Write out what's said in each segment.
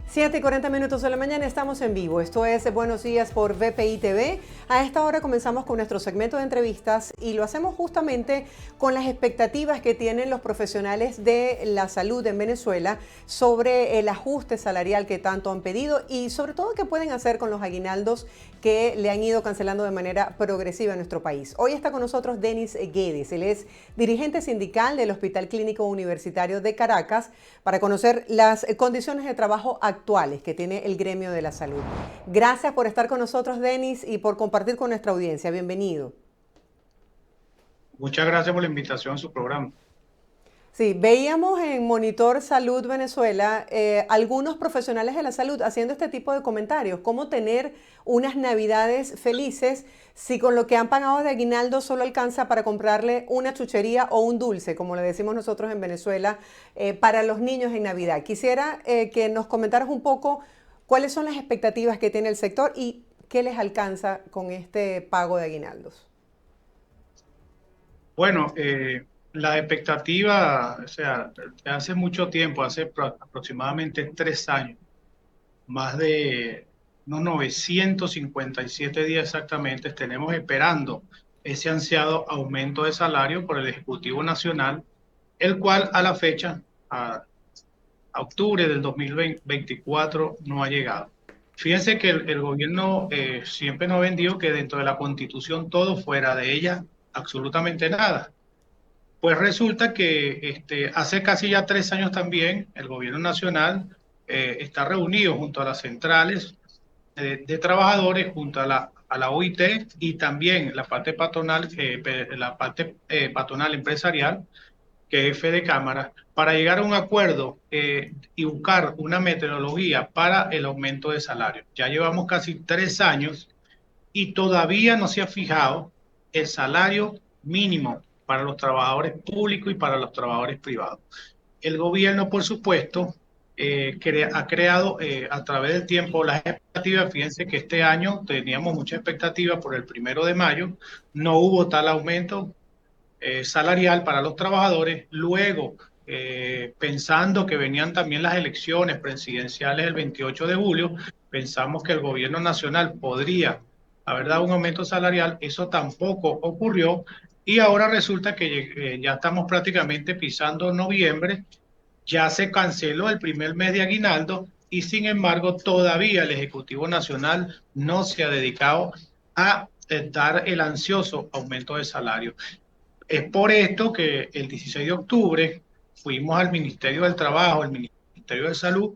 7:40 de la mañana, estamos en vivo. Esto es Buenos Días por VPI TV. A esta hora comenzamos con nuestro segmento de entrevistas y lo hacemos justamente con las expectativas que tienen los profesionales de la salud en Venezuela sobre el ajuste salarial que tanto han pedido y sobre todo qué pueden hacer con los aguinaldos que le han ido cancelando de manera progresiva en nuestro país. Hoy está con nosotros Denis Guedes. Él es dirigente sindical del Hospital Clínico Universitario de Caracas para conocer las condiciones de trabajo actuales que tiene el gremio de la salud. Gracias por estar con nosotros, Denis, y por compartir con nuestra audiencia. Bienvenido. Muchas gracias por la invitación a su programa. Sí, veíamos en Monitor Salud Venezuela algunos profesionales de la salud haciendo este tipo de comentarios. ¿Cómo tener unas navidades felices si con lo que han pagado de aguinaldo solo alcanza para comprarle una chuchería o un dulce, como le decimos nosotros en Venezuela, para los niños en Navidad? Quisiera que nos comentaras un poco cuáles son las expectativas que tiene el sector y qué les alcanza con este pago de aguinaldos. Bueno, la expectativa, o sea, hace mucho tiempo, aproximadamente 3 años, más de unos 957 días exactamente, tenemos esperando ese ansiado aumento de salario por el Ejecutivo Nacional, el cual a la fecha, a octubre del 2024, no ha llegado. Fíjense que el gobierno siempre nos vendió que dentro de la Constitución todo, fuera de ella absolutamente nada. Pues resulta que hace casi ya 3 años también el gobierno nacional está reunido junto a las centrales de trabajadores, junto a la OIT y también la parte patronal, patronal empresarial, que es Fede Cámara, para llegar a un acuerdo y buscar una metodología para el aumento de salario. Ya llevamos casi 3 años y todavía no se ha fijado el salario mínimo para los trabajadores públicos y para los trabajadores privados. El gobierno, por supuesto, ha creado a través del tiempo las expectativas. Fíjense que este año teníamos mucha expectativa por el 1 de mayo, no hubo tal aumento salarial para los trabajadores. Luego, pensando que venían también las elecciones presidenciales el 28 de julio, pensamos que el gobierno nacional podría haber dado un aumento salarial. Eso tampoco ocurrió y ahora resulta que ya estamos prácticamente pisando noviembre, ya se canceló el primer mes de aguinaldo y sin embargo todavía el Ejecutivo Nacional no se ha dedicado a dar el ansioso aumento de salario. Es por esto que el 16 de octubre fuimos al Ministerio del Trabajo, al Ministerio de Salud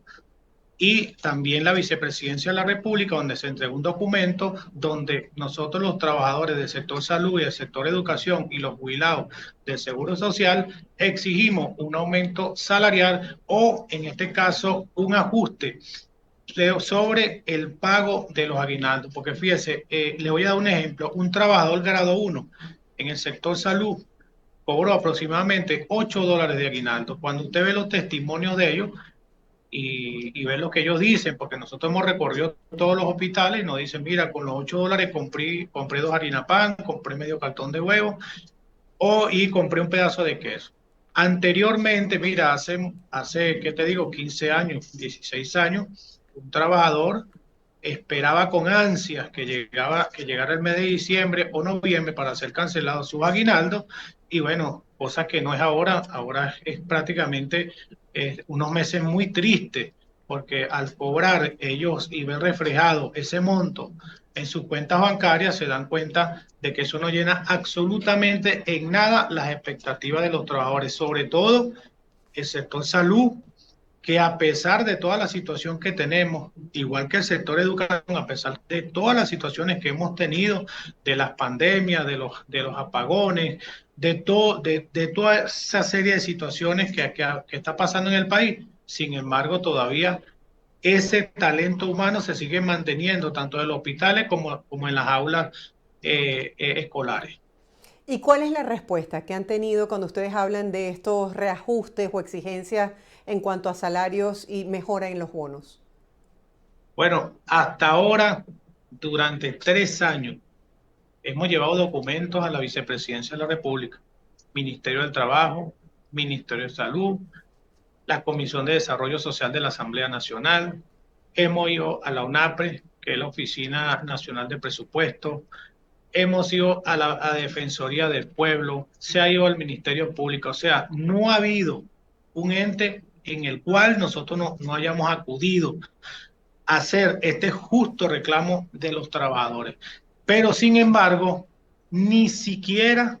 y también la Vicepresidencia de la República, donde se entregó un documento donde nosotros los trabajadores del sector salud y del sector educación y los jubilados del Seguro Social exigimos un aumento salarial o, en este caso, un ajuste sobre el pago de los aguinaldos. Porque fíjese, le voy a dar un ejemplo. Un trabajador grado 1 en el sector salud cobró aproximadamente $8 de aguinaldo. Cuando usted ve los testimonios de ellos y ve lo que ellos dicen, porque nosotros hemos recorrido todos los hospitales y nos dicen, mira, con los $8 compré 2 harina pan, compré medio cartón de huevo y compré un pedazo de queso. Anteriormente, mira, ¿qué te digo? 15 años, 16 años, un trabajador esperaba con ansias que llegara el mes de diciembre o noviembre para ser cancelado sus aguinaldos y bueno, cosa que no es ahora. Ahora es prácticamente unos meses muy tristes porque al cobrar ellos y ver reflejado ese monto en sus cuentas bancarias se dan cuenta de que eso no llena absolutamente en nada las expectativas de los trabajadores, sobre todo el sector salud, que a pesar de toda la situación que tenemos, igual que el sector educación, a pesar de todas las situaciones que hemos tenido, de las pandemias, de los apagones, de toda esa serie de situaciones que está pasando en el país, sin embargo, todavía ese talento humano se sigue manteniendo tanto en los hospitales como en las aulas escolares. ¿Y cuál es la respuesta que han tenido cuando ustedes hablan de estos reajustes o exigencias en cuanto a salarios y mejora en los bonos? Bueno, hasta ahora, durante 3 años, hemos llevado documentos a la Vicepresidencia de la República, Ministerio del Trabajo, Ministerio de Salud, la Comisión de Desarrollo Social de la Asamblea Nacional. hemos ido a la UNAPRE, que es la Oficina Nacional de Presupuesto, hemos ido a la Defensoría del Pueblo, se ha ido al Ministerio Público, o sea, no ha habido un ente en el cual nosotros no hayamos acudido a hacer este justo reclamo de los trabajadores. Pero sin embargo, ni siquiera,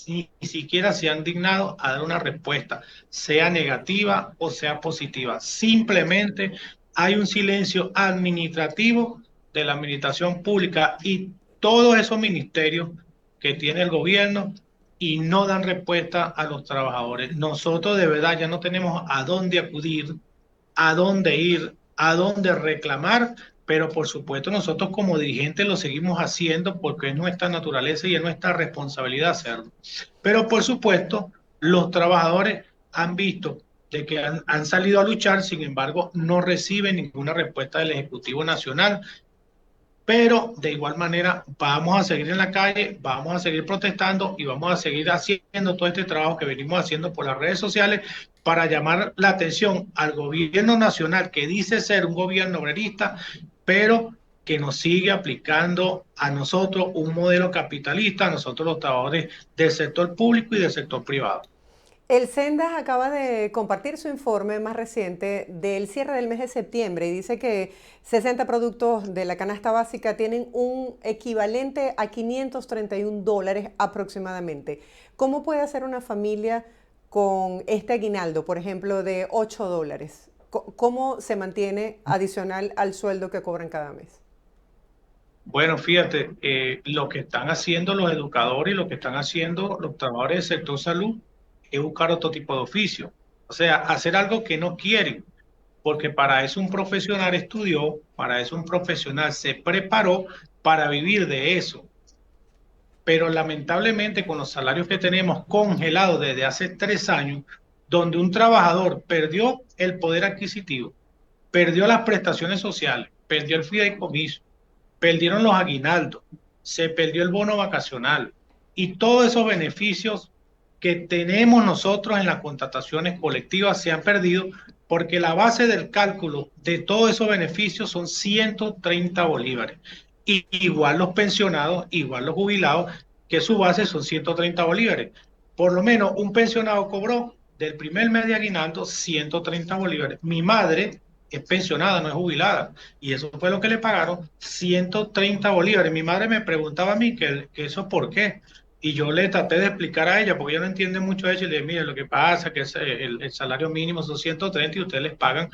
ni siquiera se han dignado a dar una respuesta, sea negativa o sea positiva. Simplemente hay un silencio administrativo de la administración pública y todos esos ministerios que tiene el gobierno y no dan respuesta a los trabajadores. Nosotros de verdad ya no tenemos a dónde acudir, a dónde ir, a dónde reclamar, pero por supuesto nosotros como dirigentes lo seguimos haciendo porque es nuestra naturaleza y es nuestra responsabilidad hacerlo. Pero por supuesto los trabajadores han visto de que han salido a luchar, sin embargo no reciben ninguna respuesta del Ejecutivo Nacional, pero de igual manera vamos a seguir en la calle, vamos a seguir protestando y vamos a seguir haciendo todo este trabajo que venimos haciendo por las redes sociales para llamar la atención al gobierno nacional que dice ser un gobierno obrerista, pero que nos sigue aplicando a nosotros un modelo capitalista, a nosotros los trabajadores del sector público y del sector privado. El Sendas acaba de compartir su informe más reciente del cierre del mes de septiembre y dice que 60 productos de la canasta básica tienen un equivalente a $531 aproximadamente. ¿Cómo puede hacer una familia con este aguinaldo, por ejemplo, de $8? ¿Cómo se mantiene adicional al sueldo que cobran cada mes? Bueno, fíjate, lo que están haciendo los educadores y lo que están haciendo los trabajadores del sector salud es buscar otro tipo de oficio. O sea, hacer algo que no quieren, porque para eso un profesional estudió, para eso un profesional se preparó para vivir de eso. Pero lamentablemente con los salarios que tenemos congelados desde hace 3 años, donde un trabajador perdió el poder adquisitivo, perdió las prestaciones sociales, perdió el fideicomiso, perdieron los aguinaldos, se perdió el bono vacacional y todos esos beneficios que tenemos nosotros en las contrataciones colectivas se han perdido porque la base del cálculo de todos esos beneficios son 130 bolívares. Y igual los pensionados, igual los jubilados, que su base son 130 bolívares. Por lo menos un pensionado cobró del primer mes de aguinaldo 130 bolívares. Mi madre es pensionada, no es jubilada. Y eso fue lo que le pagaron, 130 bolívares. Mi madre me preguntaba a mí que eso por qué. Y yo le traté de explicar a ella, porque ella no entiende mucho de eso, y le dije, mire, lo que pasa es que el salario mínimo son 130 y ustedes les pagan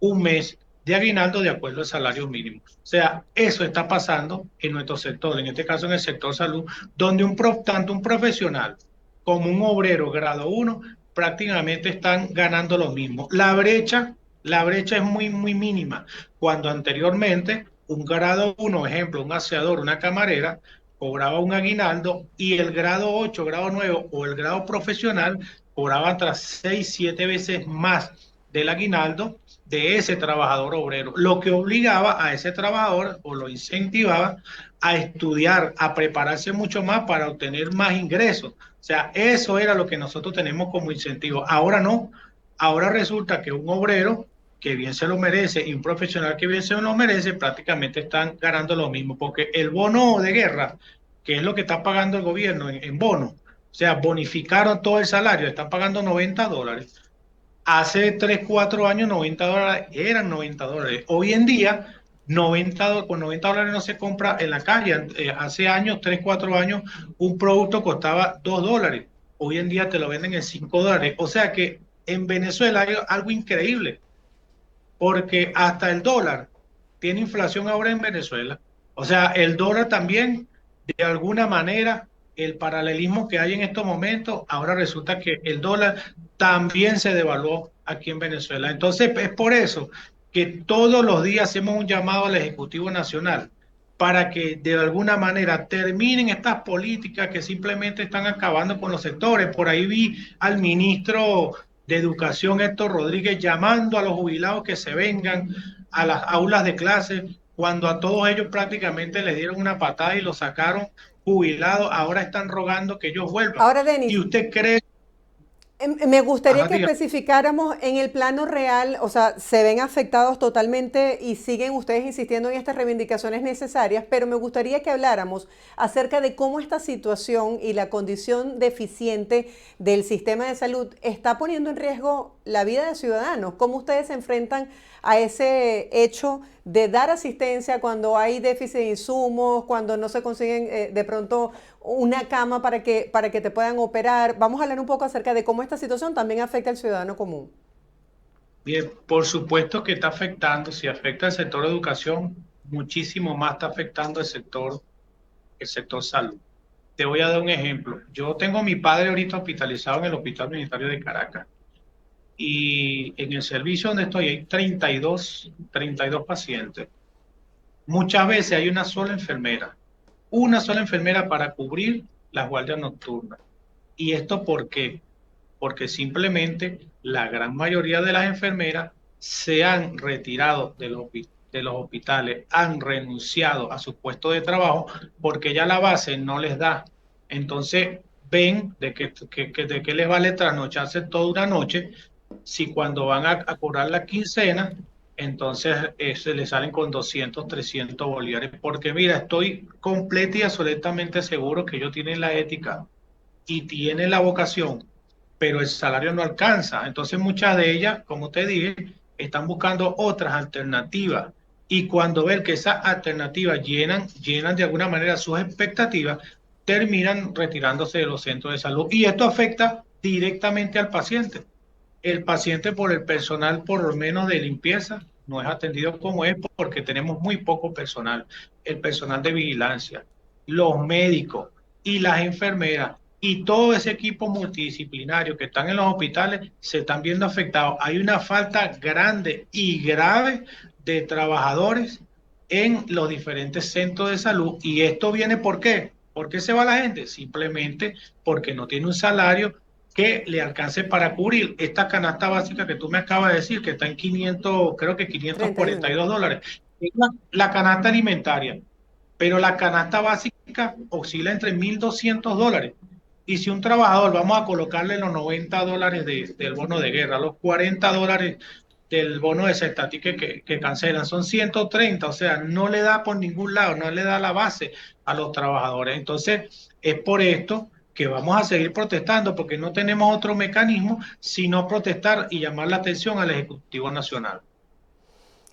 un mes de aguinaldo de acuerdo al salario mínimo. O sea, eso está pasando en nuestro sector, en este caso en el sector salud, donde tanto un profesional como un obrero grado 1 prácticamente están ganando lo mismo. La brecha es muy, muy mínima, cuando anteriormente un grado 1, ejemplo, un aseador, una camarera, cobraba un aguinaldo y el grado 8, grado 9 o el grado profesional cobraba hasta 6, 7 veces más del aguinaldo de ese trabajador obrero, lo que obligaba a ese trabajador o lo incentivaba a estudiar, a prepararse mucho más para obtener más ingresos. O sea, eso era lo que nosotros tenemos como incentivo. Ahora no, ahora resulta que un obrero que bien se lo merece y un profesional que bien se lo merece prácticamente están ganando lo mismo, porque el bono de guerra, que es lo que está pagando el gobierno en bono, o sea, bonificaron todo el salario, están pagando $90. Hace 3 4 años $90 eran $90. Hoy en día, con $90 no se compra en la calle. Hace años, 3 4 años, un producto costaba $2. Hoy en día te lo venden en $5. O sea que en Venezuela hay algo increíble, porque hasta el dólar tiene inflación ahora en Venezuela. O sea, el dólar también, de alguna manera, el paralelismo que hay en estos momentos, ahora resulta que el dólar también se devaluó aquí en Venezuela. Entonces, es por eso que todos los días hacemos un llamado al Ejecutivo Nacional para que de alguna manera terminen estas políticas que simplemente están acabando con los sectores. Por ahí vi al ministro de Educación, Héctor Rodríguez, llamando a los jubilados que se vengan a las aulas de clase, cuando a todos ellos prácticamente les dieron una patada y los sacaron jubilados, ahora están rogando que ellos vuelvan. Ahora, ¿Y Denis, usted cree? Me gustaría Ajá, que diga. especificáramos en el plano real, o sea, se ven afectados totalmente y siguen ustedes insistiendo en estas reivindicaciones necesarias, pero me gustaría que habláramos acerca de cómo esta situación y la condición deficiente del sistema de salud está poniendo en riesgo la vida de ciudadanos. ¿Cómo ustedes se enfrentan a ese hecho de dar asistencia cuando hay déficit de insumos, cuando no se consiguen de pronto una cama para que te puedan operar? Vamos a hablar un poco acerca de cómo esta situación también afecta al ciudadano común. Bien, por supuesto que está afectando, si afecta al sector de educación, muchísimo más está afectando el sector salud. Te voy a dar un ejemplo. Yo tengo a mi padre ahorita hospitalizado en el Hospital Universitario de Caracas y en el servicio donde estoy hay 32 pacientes. Muchas veces hay una sola enfermera para cubrir las guardias nocturnas. ¿Y esto por qué? Porque simplemente la gran mayoría de las enfermeras se han retirado de los hospitales, han renunciado a su puesto de trabajo porque ya la base no les da. Entonces ven de qué les vale trasnocharse toda una noche si cuando van a cobrar la quincena, entonces se les salen con 200, 300 bolívares. Porque mira, estoy completa y absolutamente seguro que ellos tienen la ética y tienen la vocación, pero el salario no alcanza. Entonces muchas de ellas, como te dije, están buscando otras alternativas. Y cuando ven que esas alternativas llenan de alguna manera sus expectativas, terminan retirándose de los centros de salud. Y esto afecta directamente al paciente. El paciente por el personal, por lo menos de limpieza, no es atendido como es porque tenemos muy poco personal. El personal de vigilancia, los médicos y las enfermeras y todo ese equipo multidisciplinario que están en los hospitales se están viendo afectados. Hay una falta grande y grave de trabajadores en los diferentes centros de salud. ¿Y esto viene por qué? ¿Por qué se va la gente? Simplemente porque no tiene un salario que le alcance para cubrir esta canasta básica que tú me acabas de decir, que está en 500, creo que 31. $542. Es la canasta alimentaria, pero la canasta básica oscila entre $1,200. Y si un trabajador, vamos a colocarle los $90 del bono de guerra, los $40 del bono de Cestati que cancelan, son 130, o sea, no le da por ningún lado, no le da la base a los trabajadores. Entonces, es por esto que vamos a seguir protestando, porque no tenemos otro mecanismo sino protestar y llamar la atención al Ejecutivo Nacional.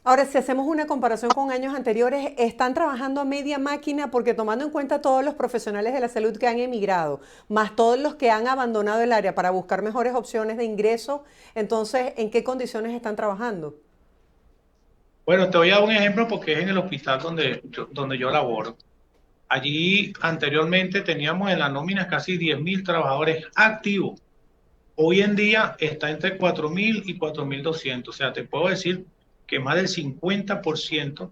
Ahora, si hacemos una comparación con años anteriores, ¿están trabajando a media máquina? Porque tomando en cuenta todos los profesionales de la salud que han emigrado, más todos los que han abandonado el área para buscar mejores opciones de ingreso, entonces, ¿en qué condiciones están trabajando? Bueno, te voy a dar un ejemplo porque es en el hospital donde yo laboro. Allí anteriormente teníamos en la nómina casi 10.000 trabajadores activos. Hoy en día está entre 4.000 y 4.200. O sea, te puedo decir que más del 50%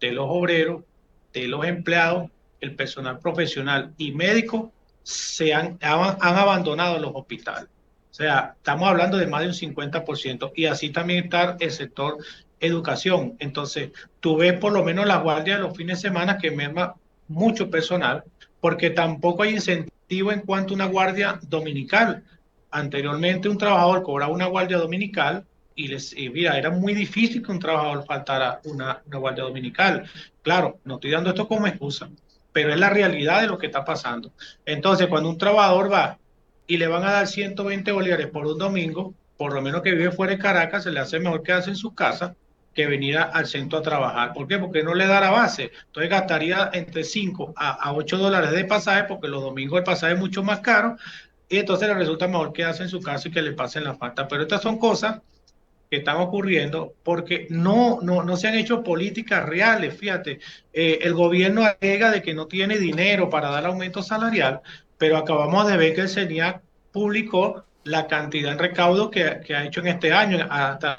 de los obreros, de los empleados, el personal profesional y médico han abandonado los hospitales. O sea, estamos hablando de más de un 50%. Y así también está el sector educación. Entonces, tú ves por lo menos las guardias de los fines de semana que merma mucho personal, porque tampoco hay incentivo en cuanto a una guardia dominical. Anteriormente un trabajador cobraba una guardia dominical y mira, era muy difícil que un trabajador faltara una guardia dominical. Claro, no estoy dando esto como excusa, pero es la realidad de lo que está pasando. Entonces, cuando un trabajador va y le van a dar 120 bolívares por un domingo, por lo menos que vive fuera de Caracas, se le hace mejor quedarse en su casa que venir al centro a trabajar. ¿Por qué? Porque no le da la base. Entonces gastaría entre 5 a $8 de pasaje, porque los domingos el pasaje es mucho más caro, y entonces le resulta mejor quedarse en su casa y que le pasen la falta. Pero estas son cosas que están ocurriendo porque no se han hecho políticas reales. Fíjate, el gobierno alega de que no tiene dinero para dar aumento salarial, pero acabamos de ver que el CENIAC publicó la cantidad en recaudo que ha hecho en este año, hasta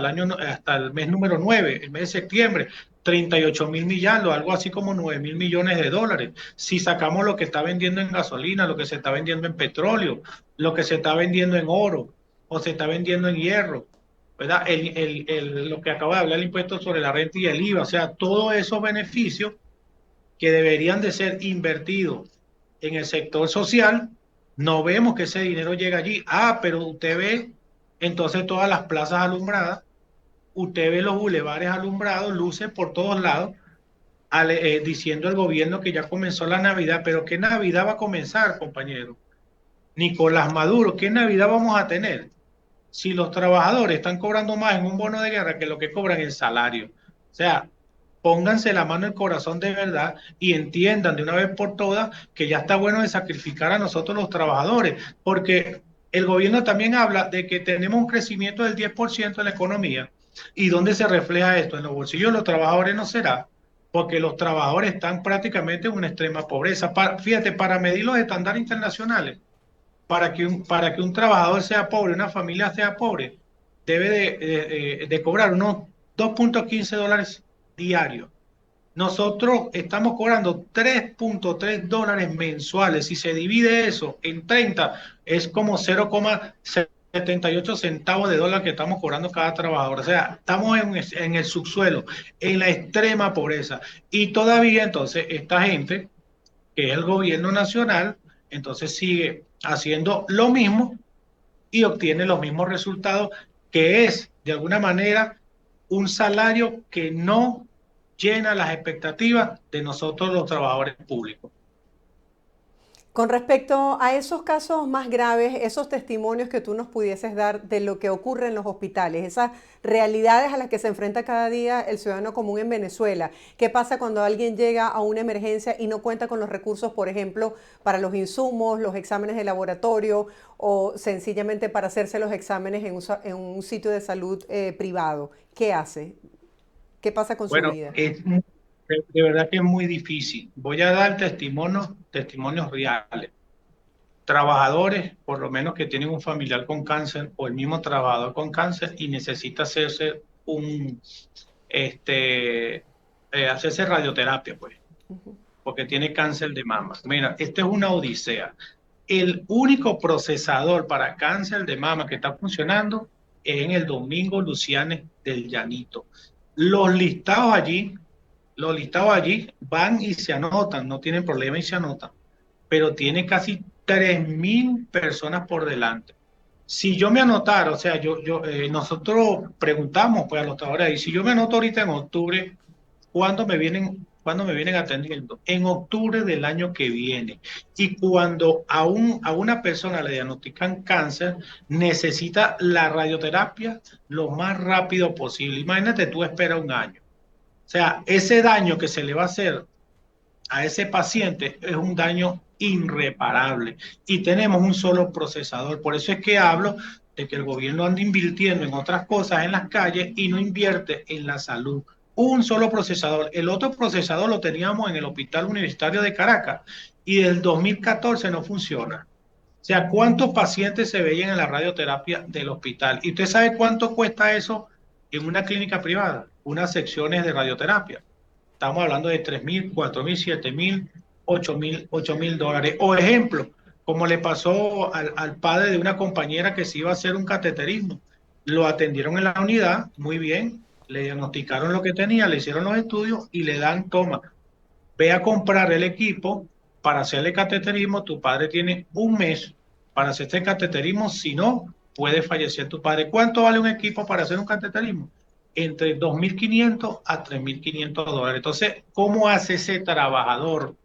el mes número 9, el mes de septiembre. 38.000 millardos, algo así como 9.000 millones de dólares. Si sacamos lo que está vendiendo en gasolina, lo que se está vendiendo en petróleo, lo que se está vendiendo en oro o se está vendiendo en hierro, ¿verdad? Lo que acaba de hablar, el impuesto sobre la renta y el IVA, o sea, todos esos beneficios que deberían de ser invertidos en el sector social, No vemos que ese dinero llega allí. Ah, pero usted ve entonces todas las plazas alumbradas, usted ve los bulevares alumbrados, luces por todos lados, diciendo al gobierno que ya comenzó la Navidad, pero ¿qué Navidad va a comenzar, compañero? Nicolás Maduro, ¿qué Navidad vamos a tener? Si los trabajadores están cobrando más en un bono de guerra que lo que cobran en salario. O sea, pónganse la mano en el corazón de verdad y entiendan de una vez por todas que ya está bueno de sacrificar a nosotros los trabajadores, porque el gobierno también habla de que tenemos un crecimiento del 10% en la economía. ¿Y dónde se refleja esto? En los bolsillos de los trabajadores no será, porque los trabajadores están prácticamente en una extrema pobreza. Fíjate, para medir los estándares internacionales, para que un trabajador sea pobre, una familia sea pobre, debe de cobrar unos 2.15 dólares diarios. Nosotros estamos cobrando 3.3 dólares mensuales. Si se divide eso en 30, es como 0,78 centavos de dólar que estamos cobrando cada trabajador. O sea, estamos en el subsuelo, en la extrema pobreza. Y todavía entonces esta gente, que es el gobierno nacional, entonces sigue haciendo lo mismo y obtiene los mismos resultados, que es, de alguna manera, un salario que no llena las expectativas de nosotros los trabajadores públicos. Con respecto a esos casos más graves, esos testimonios que tú nos pudieses dar de lo que ocurre en los hospitales, esas realidades a las que se enfrenta cada día el ciudadano común en Venezuela. ¿Qué pasa cuando alguien llega a una emergencia y no cuenta con los recursos, por ejemplo, para los insumos, los exámenes de laboratorio o sencillamente para hacerse los exámenes en un sitio de salud privado? ¿Qué hace? ¿Qué pasa con su Bueno, vida? de verdad que es muy difícil. Voy a dar testimonios reales. Trabajadores, por lo menos que tienen un familiar con cáncer o el mismo trabajador con cáncer y necesita este, hacerse radioterapia, pues, porque tiene cáncer de mama. Mira, esta es una odisea. El único procesador para cáncer de mama que está funcionando es en el Domingo Lucianes del Llanito. Los listados allí, los listados allí van y se anotan, no tienen problema y se anotan, pero tiene casi 3.000 personas por delante. Si yo me anotara, o sea, nosotros preguntamos pues a los trabajadores, y si yo me anoto ahorita en octubre, cuándo me vienen atendiendo? En octubre del año que viene. Y cuando a una persona le diagnostican cáncer, necesita la radioterapia lo más rápido posible. Imagínate, tú esperas un año. O sea, ese daño que se le va a hacer a ese paciente es un daño irreparable y tenemos un solo procesador. Por eso es que hablo de que el gobierno anda invirtiendo en otras cosas en las calles y no invierte en la salud. Un solo procesador. El otro procesador lo teníamos en el Hospital Universitario de Caracas y desde el 2014 no funciona. O sea, ¿cuántos pacientes se veían en la radioterapia del hospital? ¿Y usted sabe cuánto cuesta eso en una clínica privada? Unas secciones de radioterapia. Estamos hablando de 3.000, 4.000, 7.000, 8.000 dólares. O ejemplo, como le pasó al padre de una compañera que se iba a hacer un cateterismo. Lo atendieron en la unidad, muy bien, le diagnosticaron lo que tenía, le hicieron los estudios y le dan, toma, ve a comprar el equipo para hacerle cateterismo. Tu padre tiene un mes para hacer este cateterismo, si no, puede fallecer tu padre. ¿Cuánto vale un equipo para hacer un cateterismo? Entre 2.500 a 3.500 dólares. Entonces, ¿cómo hace ese trabajador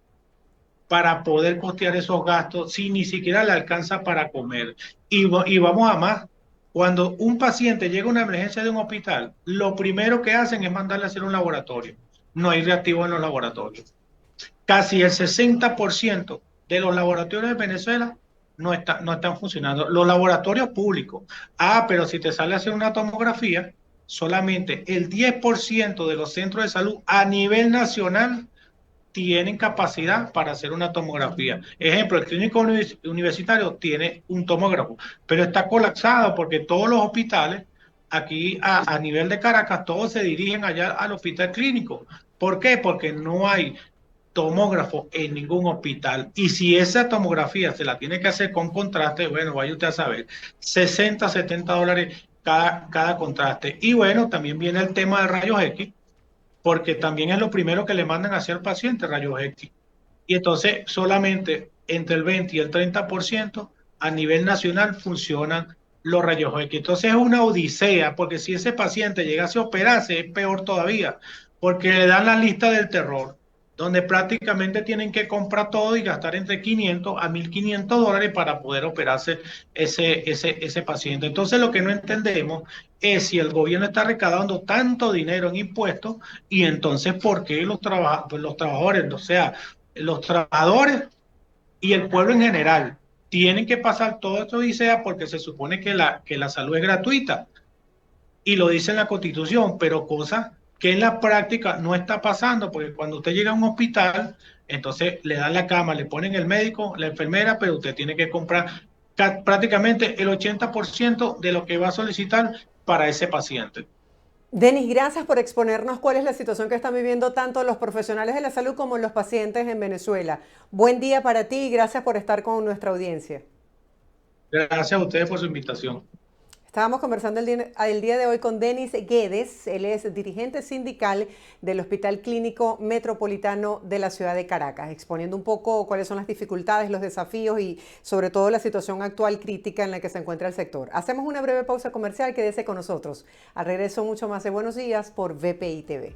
para poder costear esos gastos si ni siquiera le alcanza para comer? Y vamos a más. Cuando un paciente llega a una emergencia de un hospital, lo primero que hacen es mandarle a hacer un laboratorio. No hay reactivo en los laboratorios. Casi el 60% de los laboratorios de Venezuela no están funcionando. Los laboratorios públicos. Ah, pero si te sale a hacer una tomografía, solamente el 10% de los centros de salud a nivel nacional tienen capacidad para hacer una tomografía. Ejemplo, el clínico universitario tiene un tomógrafo, pero está colapsado porque todos los hospitales aquí a nivel de Caracas, todos se dirigen allá al hospital clínico. ¿Por qué? Porque no hay tomógrafo en ningún hospital. Y si esa tomografía se la tiene que hacer con contraste, bueno, vaya usted a saber, 60, 70 dólares cada contraste. Y bueno, también viene el tema de rayos X, porque también es lo primero que le mandan a hacer al paciente, rayos X. Y entonces solamente entre el 20 y el 30% a nivel nacional funcionan los rayos X. Entonces es una odisea, porque si ese paciente llegase a operarse, es peor todavía, porque le dan la lista del terror, donde prácticamente tienen que comprar todo y gastar entre 500 a 1.500 dólares para poder operarse ese paciente. Entonces lo que no entendemos es si el gobierno está recaudando tanto dinero en impuestos y entonces por qué los trabajadores, o sea, los trabajadores y el pueblo en general tienen que pasar todo esto odisea porque se supone que la salud es gratuita y lo dice en la Constitución, pero cosa que en la práctica no está pasando, porque cuando usted llega a un hospital, entonces le dan la cama, le ponen el médico, la enfermera, pero usted tiene que comprar prácticamente el 80% de lo que va a solicitar para ese paciente. Denis, gracias por exponernos cuál es la situación que están viviendo tanto los profesionales de la salud como los pacientes en Venezuela. Buen día para ti y gracias por estar con nuestra audiencia. Gracias a ustedes por su invitación. Estábamos conversando el día de hoy con Denis Guedes, él es dirigente sindical del Hospital Clínico Metropolitano de la ciudad de Caracas, exponiendo un poco cuáles son las dificultades, los desafíos y sobre todo la situación actual crítica en la que se encuentra el sector. Hacemos una breve pausa comercial, quédese con nosotros. Al regreso mucho más de Buenos Días por VPI TV.